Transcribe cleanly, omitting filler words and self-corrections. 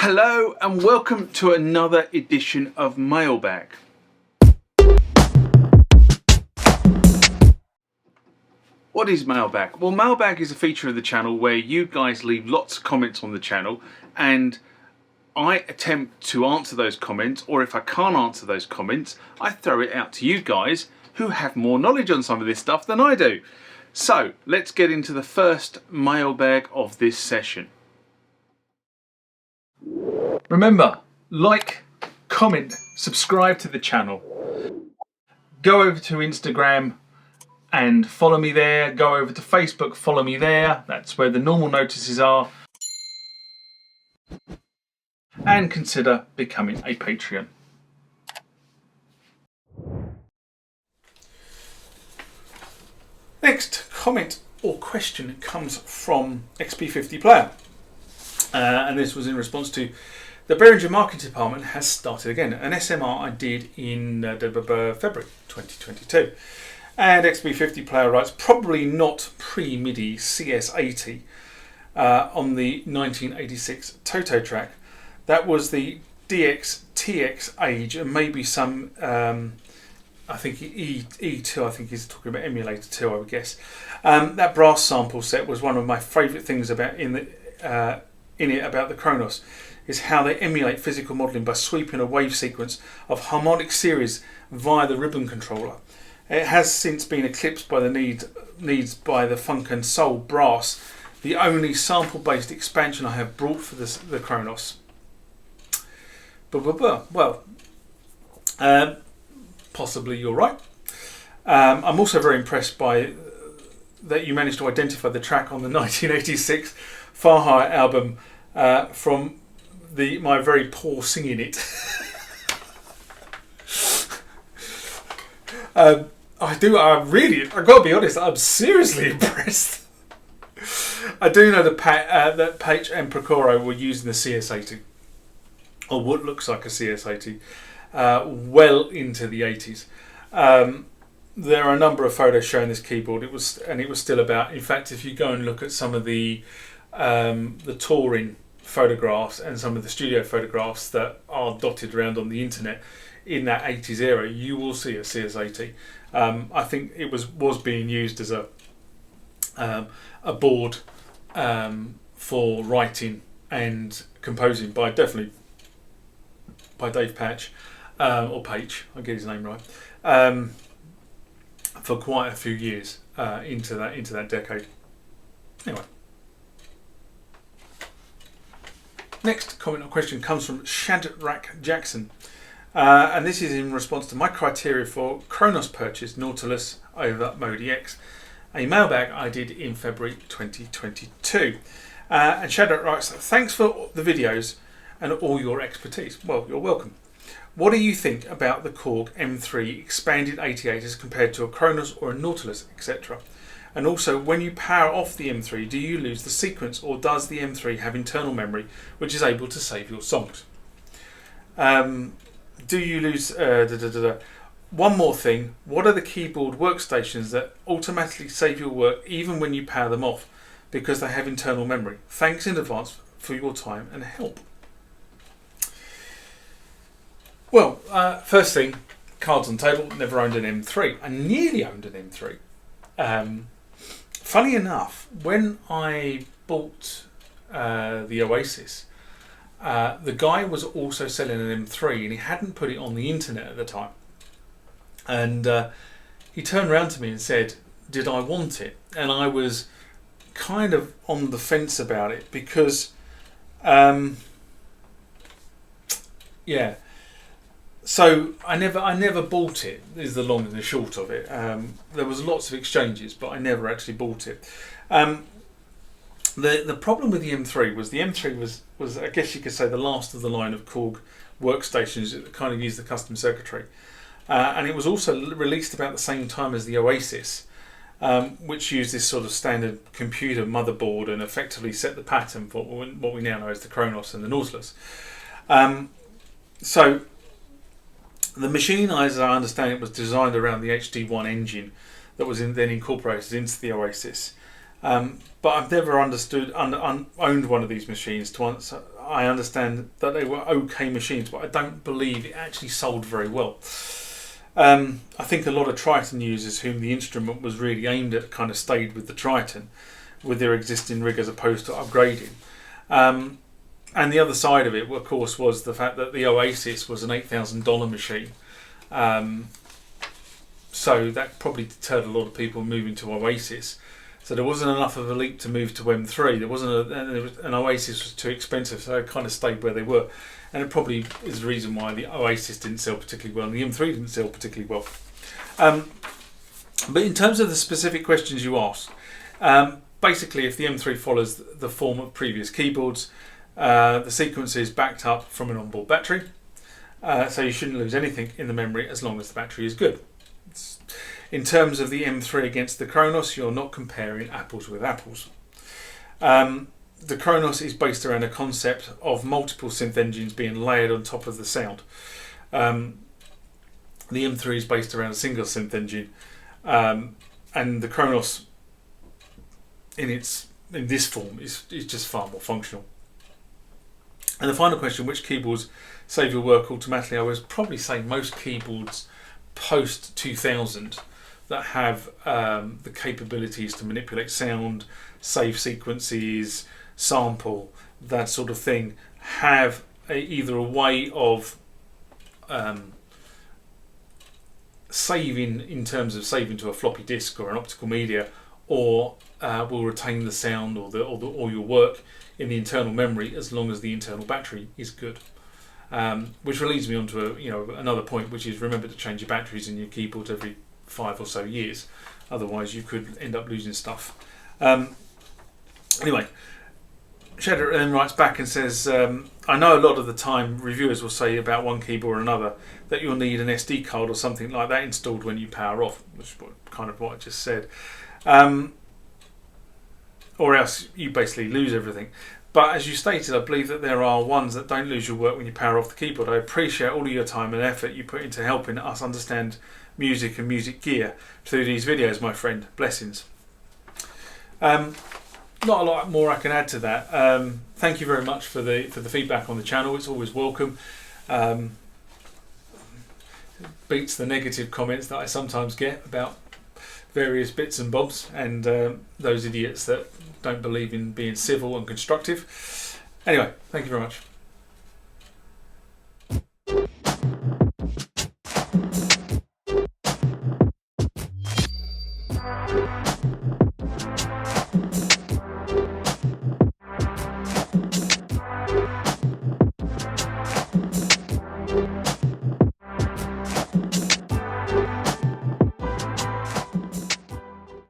Hello and welcome to another edition of Mailbag. What is Mailbag? Well, Mailbag is a feature of the channel where you guys leave lots of comments on the channel and I attempt to answer those comments, or if I can't answer those comments, I throw it out to you guys who have more knowledge on some of this stuff than I do. So let's get into the first mailbag of this session. Remember, like, comment, subscribe to the channel. Go over to Instagram and follow me there. Go over to Facebook, follow me there. That's where the normal notices are. And consider becoming a Patreon. Next comment or question comes from XP50 Player. And this was in response to the Behringer Marketing Department has started again. An SMR I did in February 2022. And XP50 Player writes, probably not pre-MIDI CS80 on the 1986 Toto track. That was the DX-TX age, and maybe some, I think E2, I think he's talking about emulator 2, I would guess. That brass sample set was one of my favourite things about in it about the KRONOS, is how they emulate physical modelling by sweeping a wave sequence of harmonic series via the ribbon controller. It has since been eclipsed by the needs by the funk and soul brass, the only sample-based expansion I have brought for the KRONOS. Well, possibly you're right. I'm also very impressed by that you managed to identify the track on the 1986 Far Higher album from my very poor singing it. I've got to be honest, I'm seriously impressed. I do know that Page and Procoro were using the CS80, or what looks like a CS80, well into the 80s. There are a number of photos showing this keyboard. It was still about. In fact, if you go and look at some of the touring photographs and some of the studio photographs that are dotted around on the internet in that 80s era, you will see a CS80. I think it was being used as a board for writing and composing by Dave Patch, or Page, I get his name right, for quite a few years into that decade. Anyway. Next comment or question comes from Shadrach Jackson, and this is in response to my criteria for KRONOS purchase Nautilus over Modi X, a mailbag I did in February 2022. And Shadrach writes, thanks for the videos and all your expertise. Well, you're welcome. What do you think about the Korg M3 expanded 88 as compared to a KRONOS or a Nautilus, etc.? And also, when you power off the M3, do you lose the sequence, or does the M3 have internal memory which is able to save your songs? Do you lose... One more thing, what are the keyboard workstations that automatically save your work even when you power them off because they have internal memory? Thanks in advance for your time and help. Well, first thing, cards on table, never owned an M3. I nearly owned an M3. Funny enough, when I bought the Oasis, the guy was also selling an M3 and he hadn't put it on the internet at the time. And he turned around to me and said, did I want it? And I was kind of on the fence about it because, yeah. So I never bought it, is the long and the short of it. There was lots of exchanges, but I never actually bought it. The problem with the M3 was I guess you could say the last of the line of Korg workstations that kind of used the custom circuitry. And it was also released about the same time as the Oasis, which used this sort of standard computer motherboard and effectively set the pattern for what we now know as the KRONOS and the Nautilus. So the machine, as I understand it, was designed around the HD1 engine that was then incorporated into the Oasis. But I've never owned one of these machines. I understand that they were okay machines, but I don't believe it actually sold very well. I think a lot of Triton users whom the instrument was really aimed at kind of stayed with the Triton, with their existing rig as opposed to upgrading. And the other side of it, of course, was the fact that the Oasis was an $8,000 machine. So that probably deterred a lot of people moving to Oasis. So there wasn't enough of a leap to move to M3. There wasn't an Oasis was too expensive, so they kind of stayed where they were. And it probably is the reason why the Oasis didn't sell particularly well and the M3 didn't sell particularly well. But in terms of the specific questions you asked, basically if the M3 follows the form of previous keyboards, the sequence is backed up from an onboard battery. So you shouldn't lose anything in the memory as long as the battery is good. In terms of the M3 against the KRONOS, you're not comparing apples with apples. The KRONOS is based around a concept of multiple synth engines being layered on top of the sound. The M3 is based around a single synth engine, and the KRONOS in this form is just far more functional. And the final question, which keyboards save your work automatically? I would probably say most keyboards post 2000 that have the capabilities to manipulate sound, save sequences, sample, that sort of thing, have either a way of saving in terms of saving to a floppy disk or an optical media, or will retain the sound or your work in the internal memory as long as the internal battery is good. Which leads me on to another point, which is remember to change your batteries in your keyboards every 5 or so years. Otherwise, you could end up losing stuff. Anyway, Cheddar then writes back and says, I know a lot of the time reviewers will say about one keyboard or another that you'll need an SD card or something like that installed when you power off, which is kind of what I just said. Or else you basically lose everything. But as you stated, I believe that there are ones that don't lose your work when you power off the keyboard. I appreciate all of your time and effort you put into helping us understand music and music gear through these videos, my friend. Blessings. Not a lot more I can add to that. Thank you very much for the feedback on the channel. It's always welcome. Beats the negative comments that I sometimes get about various bits and bobs, and those idiots that don't believe in being civil and constructive. Anyway, thank you very much.